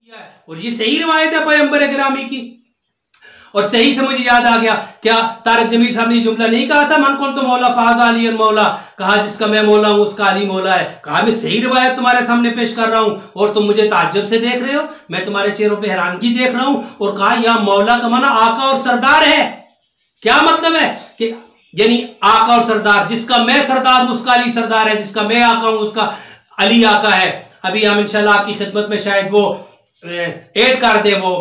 और ये सही रिवायत है पैगंबर गिरामी की। और सही से मुझे याद आ गया, क्या तारिक जमील साहब ने जुमला नहीं कहा था, मन कौन तो मौला फाज़ा अली मौला, कहा जिसका मैं मौला हूं उसका अली मौला है। कहा मैं सही रिवायत तुम्हारे सामने पेश कर रहा हूं और तुम मुझे ताज्जुब से देख रहे हो, मैं तुम्हारे चेहरों पे हैरानगी देख रहा हूं। और कहा यहां मौला का माना आका और सरदार है। क्या मतलब है कि यानी आका और सरदार, जिसका मैं सरदार हूं उसका अली सरदार है, जिसका मैं आका हूं उसका अली आका है। अभी हम इंशाल्लाह आपकी खिदमत में शायद वो ऐड कर दे वो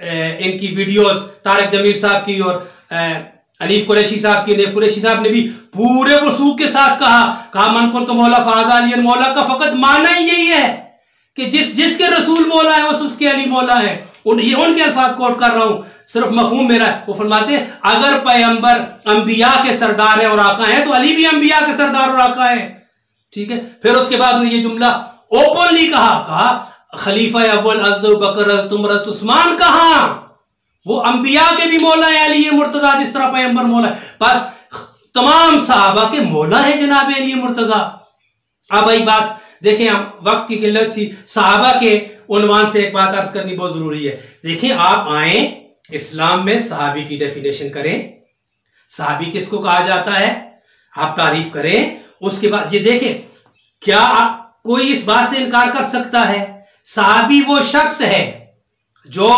इनकी वीडियोस तारिक जमील साहब की और अनीफ कुरैशी साहब की। अनीफ कुरैशी साहब ने भी पूरे वसूख के साथ कहा मन कुन तो मौला फाज़ा अली मौला का फकत माना ही यही है कि जिसके रसूल मौला है उसके अली मौला है। उनके अल्फाज कोट कर रहा हूं, सिर्फ मफहूम मेरा है। वो फरमाते हैं अगर पैगंबर अंबिया के सरदार है और आका है तो अली भी अंबिया के सरदार और आका है। ठीक है, फिर उसके बाद में ये जुमला ओपनली कहा खलीफा अव्वल अबू बकर उमर उस्मान, कहा वो अंबिया के भी मौला है अली मुर्तजा, जिस तरह पैगंबर मौला है। बस तमाम सहाबा के मौला है जनाब अली मुर्तजा। अब वही बात देखें, हम वक्त की किल्लत थी, सहाबा के उन्वान से एक बात अर्ज करनी बहुत जरूरी है। देखें, आप आए इस्लाम में सहाबी की डेफिनेशन करें, सहाबी किसको कहा जाता है, आप तारीफ करें। उसके बाद ये देखें, क्या कोई इस बात से इनकार कर सकता है सहाबी वो शख्स है जो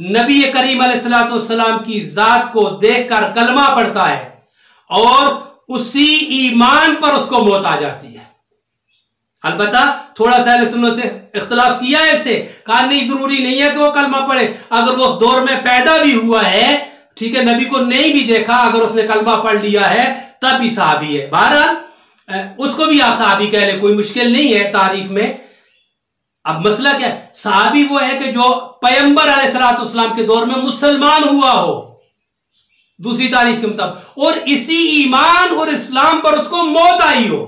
नबी करीम अलैहिस्सलाम की जात को देखकर कलमा पढ़ता है और उसी ईमान पर उसको मौत आ जाती है। अलबत्ता थोड़ा सा अहले सुन्नत से इख्तिलाफ किया है इससे, कहा नहीं जरूरी नहीं है कि वो कलमा पढ़े, अगर वो उस दौर में पैदा भी हुआ है, ठीक है, नबी को नहीं भी देखा, अगर उसने कलमा पढ़ लिया है तब भी सहाबी है। बहरहाल उसको भी आप सहाबी कह ले, कोई मुश्किल नहीं है तारीफ में। अब मसला क्या है, सहाबी वो है कि जो पैगंबर अलैहिस्सलाम के दौर में मुसलमान हुआ हो दूसरी तारीफ के मुताबिक, और इसी ईमान और इस्लाम पर उसको मौत आई हो।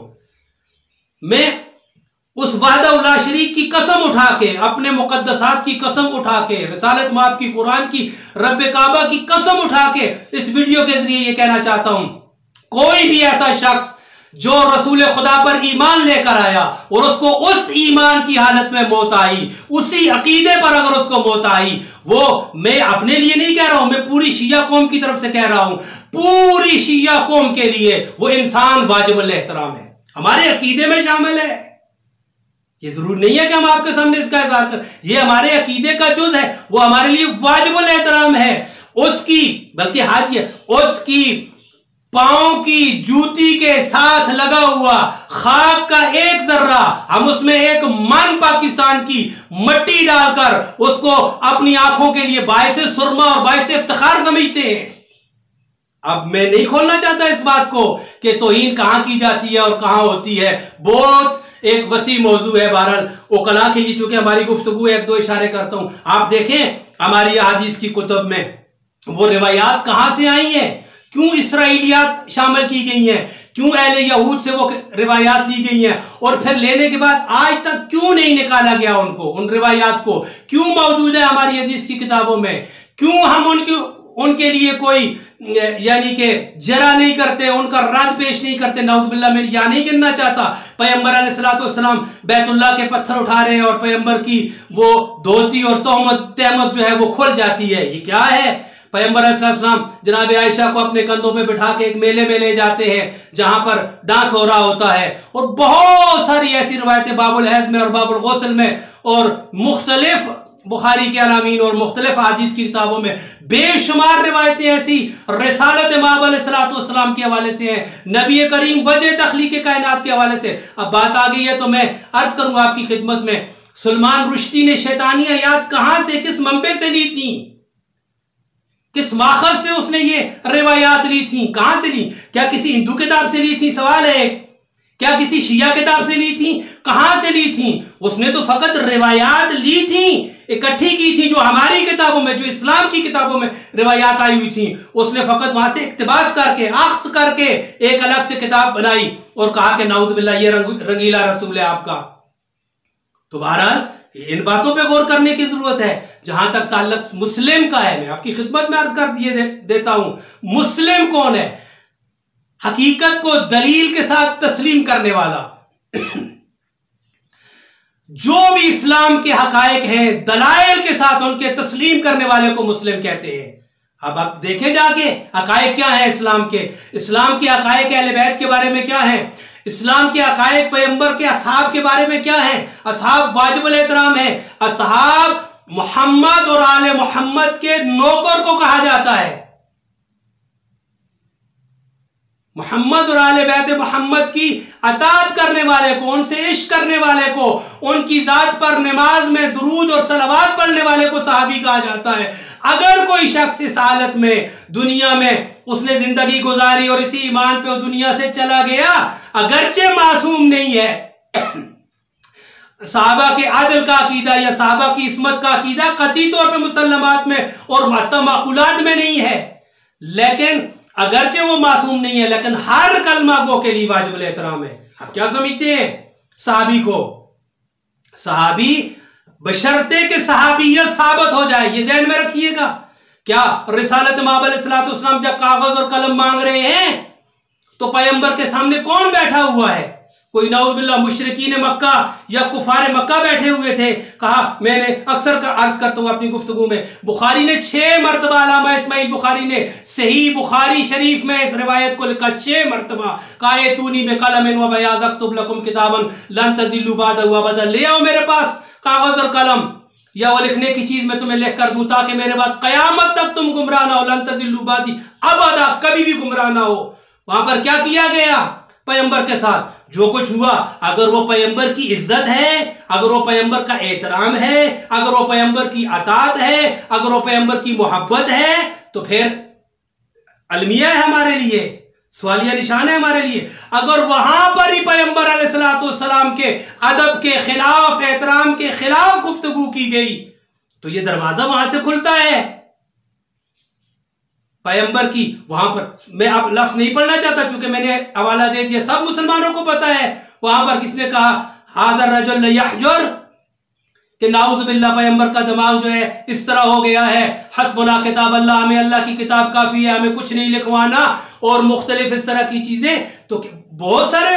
मैं उस वहदहुल्लाह शरीक की कसम उठा के, अपने मुकद्दसात की कसम उठा के, रिसालत माब की, कुरान की, रब काबा की कसम उठा के इस वीडियो के जरिए यह कहना चाहता हूं, कोई भी ऐसा शख्स जो रसूल खुदा पर ईमान लेकर आया और उसको उस ईमान की हालत में मौत आई, उसी अकीदे पर अगर उसको मौत आई, वो मैं अपने लिए नहीं कह रहा हूं, मैं पूरी शिया कौम की तरफ से कह रहा हूं, पूरी शिया कौम के लिए वो इंसान वाजिबुल एहतराम है, हमारे अकीदे में शामिल है। ये जरूर नहीं है कि हम आपके सामने इसका इज़हार कर, ये हमारे अकीदे का जुज़ है, वो हमारे लिए वाजिबुल एहतराम है। उसकी बल्कि हाजिए उसकी पांव की जूती के साथ लगा हुआ खाक का एक जर्रा, हम उसमें एक मन पाकिस्तान की मट्टी डालकर उसको अपनी आंखों के लिए बायसे सुरमा और बायसे इफ्तिखार समझते हैं। अब मैं नहीं खोलना चाहता इस बात को कि तौहीन कहां की जाती है और कहां होती है, बहुत एक वसी मौजू है। बहरहाल ओकला के लिए चूंकि हमारी गुफ्तगू एक दो इशारे करता हूं, आप देखें हमारी हदीस की कुतुब में वो रिवायात कहां से आई हैं, क्यों इसराइलियात शामिल की गई हैं, क्यों अहले यहूद से वो रिवायात ली गई हैं, और फिर लेने के बाद आज तक क्यों नहीं निकाला गया उनको, उन रिवायात को क्यों मौजूद है हमारी हदीस की किताबों में, क्यों हम उनके लिए कोई यानी कि जरा नहीं करते, उनका रद्द पेश नहीं करते। नाउज़ुबिल्लाह, मैं यह नहीं गिनना चाहता पैगंबर अलैहिस्सलाम बैतुल्लाह के पत्थर उठा रहे हैं और पैगंबर की वो धोती और तहमत जो है वो खुल जाती है, ये क्या है। पैगंबर अलैहिस्सलाम जनाब आयशा को अपने कंधों पे बिठा के एक मेले में ले जाते हैं जहां पर डांस हो रहा होता है, और बहुत सारी ऐसी रिवायतें बाबुल हैज में और बाबुल गुस्ल में और मुख्तलिफ बुखारी के अलामीन और मुख्तलिफ हदीस की किताबों में बेशुमार रिवायतें ऐसी रिसालत माब अलैहिस्सलाम के हवाले से हैं, नबी करीम वजह तख्लीक कायनात के हवाले से। अब बात आ गई है तो मैं अर्ज करूंगा आपकी खिदमत में, सलमान रुश्दी ने शैतानी आयात कहां से, किस मंबे से ली थी, किस माखज से उसने ये रिवायात ली थी, कहां से ली, क्या किसी हिंदू किताब से ली थी, सवाल है, क्या किसी शिया किताब से ली थी, कहां से ली थी। उसने तो फकत रिवायात ली थी, इकट्ठी की थी, जो हमारी किताबों में, जो इस्लाम की किताबों में रिवायात आई हुई थी, उसने फकत वहां से इक्तिबास करके अख्स करके एक अलग से किताब बनाई और कहा कि नाउज़ुबिल्लाह ये रंगीला रसूल है आपका। तो बहरहाल इन बातों पे गौर करने की जरूरत है। जहां तक ताल्लुक मुस्लिम का है, मैं आपकी खिदमत में अर्ज कर दिए देता हूं, मुस्लिम कौन है, हकीकत को दलील के साथ तस्लीम करने वाला, जो भी इस्लाम के हकायक हैं दलाइल के साथ उनके तस्लीम करने वाले को मुस्लिम कहते हैं। अब आप देखें जाके हकायक क्या है इस्लाम के। इस्लाम के हकायक अहले बैत के बारे में क्या है, इस्लाम के हकायक पैगंबर के असहाब के बारे में क्या है। असहाब वाजिबुल एहतराम है। असहाब मोहम्मद और आले मोहम्मद के नौकर को कहा जाता है। मोहम्मद और आले बैत मोहम्मद की अताअत करने वाले को, उनसे इश्क करने वाले को, उनकी जात पर नमाज में दुरूद और सलावत पढ़ने वाले को सहाबी कहा जाता है। अगर कोई शख्स इस हालत में दुनिया में उसने जिंदगी गुजारी और इसी ईमान पे वो दुनिया से चला गया, अगरचे मासूम नहीं है, साहबा के आदल का अकीदा या साहबा की इस्मत का अकीदा कतई तौर पे मुसल्लमात में और माकुलात में नहीं है, लेकिन अगरचे वो मासूम नहीं है, लेकिन हर कलमा गो के लिए वाजिबुल एहतराम है। आप क्या समझते हैं सहाबी को? सहाबी बशर्ते के सहाबियत साबित हो जाए, ये ध्यान में रखिएगा। क्या रिसालत माब अलैहिस्सलाम जब कागज और कलम मांग रहे हैं तो पैगंबर के सामने कौन बैठा हुआ है? कोई नाउज़ुबिल्लाह मुशरिकीन मक्का या कुफार मक्का बैठे हुए थे। कहा, मैंने अक्सर अर्ज करता हूं अपनी गुफ्तगू में, बुखारी ने 6 मरतबा, अल्लामा इस्माइल बुखारी ने सही बुखारी शरीफ में इस रिवायत को लिखा 6 मरतबा। काए तूनी में कलम व बयाज़ अक्तुब लकुम किताबन लन तज़िल्लू बअदहु अबदा, ले आओ मेरे पास कागज और कलम या वो लिखने की चीज मैं तुम्हें लिख कर दूं ताकि मेरे बाद कयामत तक तुम गुमराह ना हो, लन तज़िल्लू बादी अबदा, कभी भी गुमराह ना हो। वहां पर क्या किया गया पैगंबर के साथ? जो कुछ हुआ, अगर वो पैगंबर की इज्जत है, अगर वो पैगंबर का एहतराम है, अगर वो पैगंबर की अताअत है, अगर वो पैगंबर की मोहब्बत है, तो फिर अलमिया है हमारे लिए, सवालिया निशान है हमारे लिए। अगर वहां पर ही पैगंबर अलैहिस्सलाम के अदब के खिलाफ, एहतराम के खिलाफ गुफ्तगू की गई, तो ये दरवाजा वहां से खुलता है पैगंबर की। वहां पर मैं अब लफ्ज नहीं पढ़ना चाहता क्योंकि मैंने हवाला दे दिया, सब मुसलमानों को पता है। वहां पर किसने कहा हाज़र रजुल यहजुर, कि नाउज़ बिल्लाह पैगंबर का दिमाग जो है इस तरह हो गया है, हस्बुना किताब अल्लाह, हमें अल्लाह की किताब काफी है, हमें कुछ नहीं लिखवाना, और मुख्तलिफ इस तरह की चीजें। तो बहुत सारे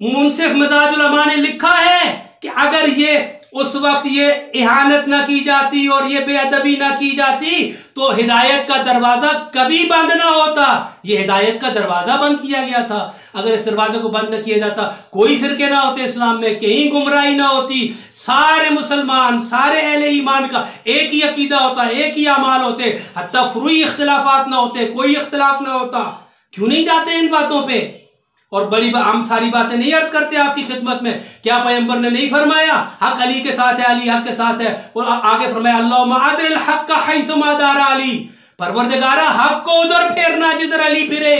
मुनसिफ मिजाज उलमा ने लिखा है कि अगर ये उस वक्त ये इहानत ना की जाती और ये बेअदबी ना की जाती तो हिदायत का दरवाजा कभी बंद ना होता। ये हिदायत का दरवाजा बंद किया गया था। अगर इस दरवाजे को बंद न किया जाता, कोई फिरके ना होते इस्लाम में, कहीं गुमराही ना होती, सारे मुसलमान, सारे अहले ईमान का एक ही अकीदा होता, एक ही अमाल होते, हत्ता फुरूई इख्तिलाफात ना होते, कोई इख्तिलाफ ना होता। क्यों नहीं जाते इन बातों पे? और बड़ी हम सारी बातें नहीं अर्ज करते आपकी खिदमत में। क्या पैगंबर ने नहीं फरमाया हक अली के साथ है, अली हक के साथ है? और आगे फरमाया अल्लाहुम्मा अदरिल हक्का हैसुमा दारा अली, परवरदिगारा हक को उधर फेरना जिधर अली फिरे।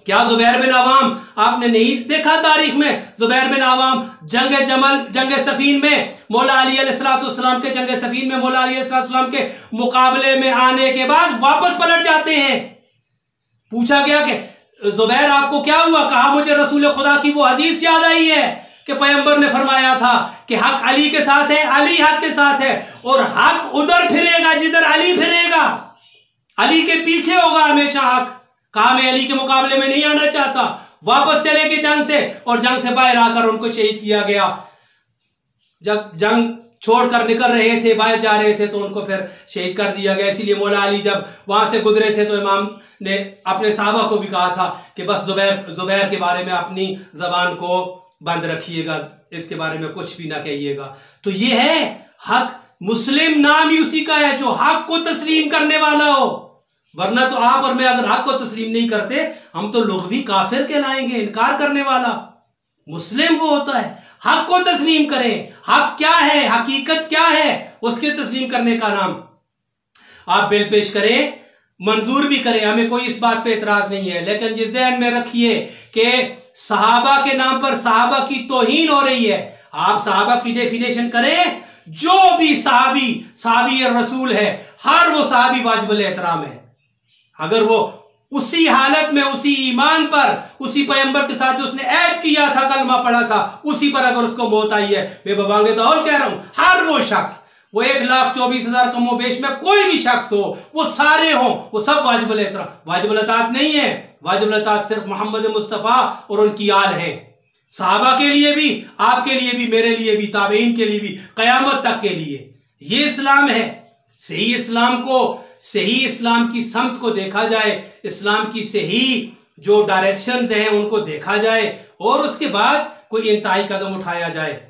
क्या जुबैर बिन अवाम आपने नहीं देखा तारीख में? जुबैर बिन अवाम जंग जमल, जंग सफीन में मौला अली अलैहिस्सलाम के जंग सफीन में मौला अली अलैहिस्सलाम के मुकाबले में आने के बाद वापस पलट जाते हैं। पूछा गया कि जुबैर आपको क्या हुआ? कहा मुझे रसूल खुदा की वो हदीस याद आई है कि पैगंबर ने फरमाया था कि हक अली के साथ है, अली हक के साथ है, और हक उधर फिरेगा जिधर अली फिरेगा, अली के पीछे होगा हमेशा हक। कहा मैं अली के मुकाबले में नहीं आना चाहता। वापस चले गए जंग से, और जंग से बाहर आकर उनको शहीद किया गया। जब जंग छोड़कर निकल रहे थे, बाहर जा रहे थे, तो उनको फिर शहीद कर दिया गया। इसीलिए मौला अली जब वहां से गुजरे थे तो इमाम ने अपने साहबा को भी कहा था कि बस जुबैर के बारे में अपनी जबान को बंद रखिएगा, इसके बारे में कुछ भी ना कहिएगा। तो ये है हक। मुस्लिम नाम ही उसी का है जो हक को तस्लीम करने वाला हो, वरना तो आप और मैं अगर हक को तस्लीम नहीं करते, हम तो लुग़वी काफिर कहलाएंगे, इनकार करने वाला। मुस्लिम वो होता है हक को तस्लीम करें। हक क्या है, हकीकत क्या है, उसके तस्लीम करने का नाम। आप बिल पेश करें, मंजूर भी करें, हमें कोई इस बात पे एतराज नहीं है, लेकिन ये ज़हन में रखिए कि सहाबा के नाम पर सहाबा की तौहीन हो रही है। आप सहाबा की डेफिनेशन करें, जो भी सहाबी रसूल है, हर वो सहाबी वाजिबुल एहतराम है। अगर वो उसी हालत में, उसी ईमान पर, उसी पैगंबर के साथ जो उसने ऐद किया था, कलमा पढ़ा था, उसी पर अगर उसको मौत आई है, मैं बबांगे तो और कह रहा हूं, हर वो शख्स, वो 1,24,000 कमो बेश में कोई भी शख्स हो, वो सारे हों, वो सब वाजिबुल एहतराम। वाजिबुल अताअत नहीं है, वाजिबुल अताअत सिर्फ मोहम्मद मुस्तफ़ा और उनकी आल है। सहाबा के लिए भी, आपके लिए भी, मेरे लिए भी, ताबईन के लिए भी, क़यामत तक के लिए। ये इस्लाम है। सही इस्लाम को, सही इस्लाम की समत को देखा जाए, इस्लाम की सही जो डायरेक्शंस हैं उनको देखा जाए और उसके बाद कोई इंतहाई कदम उठाया जाए।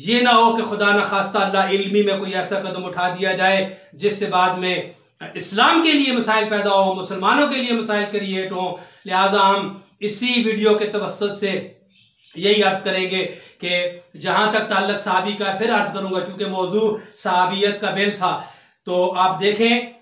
ये ना हो कि खुदा न खास्ता अल्लाह इल्मी में कोई ऐसा कदम उठा दिया जाए जिससे बाद में इस्लाम के लिए मसाइल पैदा हो, मुसलमानों के लिए मसाइल क्रिएट हो। लिहाजा हम इसी वीडियो के तवस्सुत से यही अर्ज करेंगे कि जहाँ तक ताल्लुक सहाबी का, फिर अर्ज करूँगा क्योंकि मौजू सहाबियत का बिल था, तो आप देखें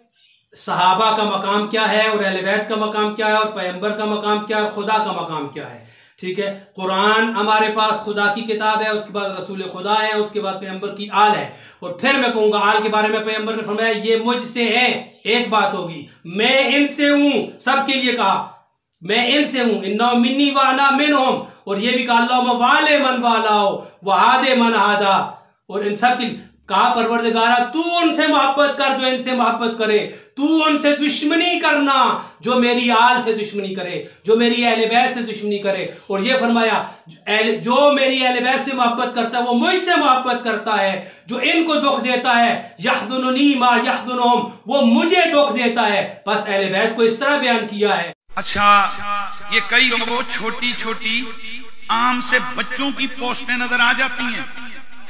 सहाबा का मकाम क्या है और अहले बैत का मकाम क्या है और पैगंबर का मकाम क्या है और खुदा का मकाम क्या है। ठीक है, कुरान हमारे पास खुदा की किताब है, उसके बाद रसूल खुदा है, उसके बाद पैगंबर की आल है। और फिर मैं कहूँगा आल के बारे में पैगंबर ने फरमाया ये मुझसे है। एक बात होगी, मैं इनसे हूँ, सबके लिए कहा मैं इनसे हूँ, इन्ना मिन्नी व अना मिनहुम, और ये भी कहा अल्लाहुम्मा वाले मन वालाओ व आदे मन आदा, और इन सब की कहा परवरदिगारा तू उनसे मोहब्बत कर जो इनसे मोहब्बत करे, तू उनसे दुश्मनी करना जो मेरी आल से दुश्मनी करे, जो मेरी अहले बैत से दुश्मनी करे। और ये फरमाया जो मेरी अहले बैत से मोहब्बत करता है वो मुझसे मोहब्बत करता है, जो इनको दुख देता है यहज़ुनुनी मा यहज़ुनुहुम, वो मुझे दुख देता है। बस अहले बैत को इस तरह बयान किया है। अच्छा, ये कई लोगों को छोटी छोटी आम से बच्चों की पोस्टें नजर आ जाती हैं,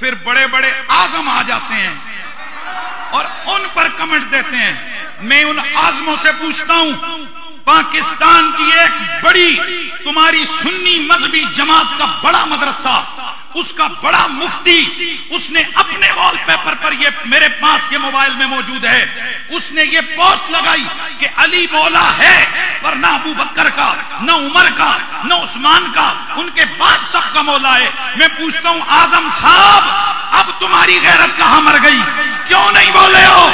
फिर बड़े बड़े आजम आ जाते हैं और उन पर कमेंट देते हैं। मैं उन आजमों से पूछता हूं, पाकिस्तान की एक बड़ी तुम्हारी सुन्नी मजहबी जमात का बड़ा मदरसा, उसका बड़ा मुफ्ती, उसने अपने वॉलपेपर पर, ये मेरे पास ये मोबाइल में मौजूद है, उसने ये पोस्ट लगाई कि अली मौला है, पर ना अबू बकर का, ना उमर का, ना उस्मान का, उनके बाद सबका मौला है। मैं पूछता हूं आजम साहब, अब तुम्हारी गैरत कहां मर गई? क्यों नहीं बोले हो?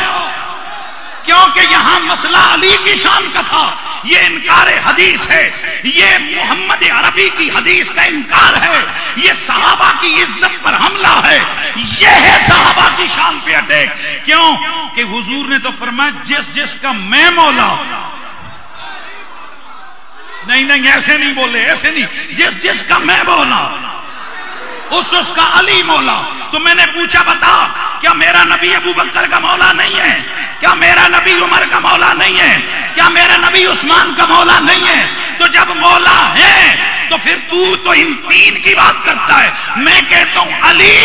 क्योंकि यहां मसला अली की शान का था। ये इनकार हदीस है, ये मोहम्मद अरबी की हदीस का इनकार है, ये सहाबा की इज्जत पर हमला है, ये है सहाबा की शान पे अटैक। क्यों कि हुजूर ने तो फरमाया जिस जिसका मैं मौला, नहीं नहीं ऐसे नहीं बोले, ऐसे नहीं, जिस जिसका मैं मौला उसका अली मौला। तो मैंने पूछा बता, क्या मेरा नबी अबू बकर का मौला नहीं है? क्या मेरा नबी उमर का मौला नहीं है? क्या मेरा नबी उस्मान का मौला नहीं है? तो जब मौला है तो फिर तू तो इन तीन की बात करता है। मैं कहता हूं अली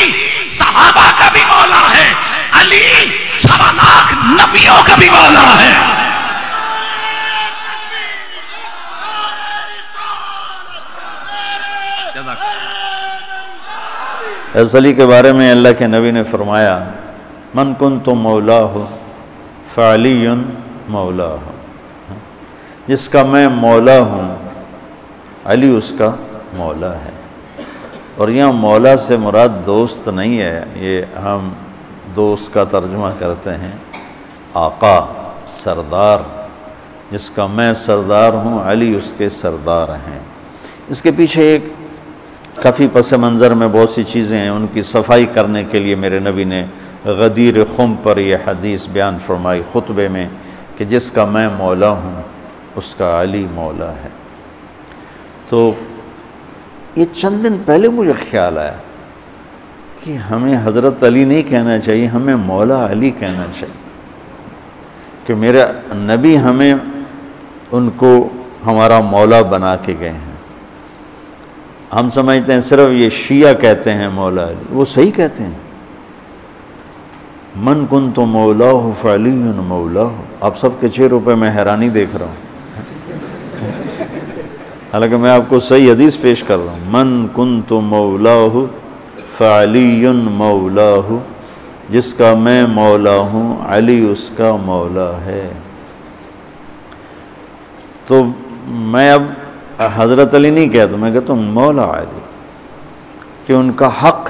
सहाबा का भी मौला है, अली 1.25 लाख नबियों का भी मौला है। अली के बारे में अल्लाह के नबी ने फरमाया मन कुन्तु मौला हो फ़अलियुन मौला हो, जिसका मैं मौला हूँ अली उसका मौला है। और यहाँ मौला से मुराद दोस्त नहीं है, ये हम दोस्त का तर्जुमा करते हैं आका, सरदार, जिसका मैं सरदार हूँ अली उसके सरदार हैं। इसके पीछे एक काफ़ी पस मंज़र में बहुत सी चीज़ें हैं, उनकी सफाई करने के लिए मेरे नबी ने गदीर खुम पर यह हदीस बयान फरमाई खुतबे में कि जिसका मैं मौला हूँ उसका अली मौला है। तो ये चंद दिन पहले मुझे ख्याल आया कि हमें हज़रत अली नहीं कहना चाहिए, हमें मौला अली कहना चाहिए, कि मेरे नबी हमें उनको हमारा मौला बना के गए हैं। हम समझते हैं सिर्फ ये शिया कहते हैं मौला अली, वो सही कहते हैं मन कुन्तु मौला हो फ़अलियुन मौला हो। आप सबके चेहरों पे मैं हैरानी देख रहा हूँ, हालांकि मैं आपको सही हदीस पेश कर रहा हूँ। मन कुन्तु मौला हो फ़अलियुन मौला हो, जिसका मैं मौला हूँ अली उसका मौला है। तो मैं अब हज़रत अली नहीं कहता, मैं कहता हूँ मौला अली, कि उनका हक़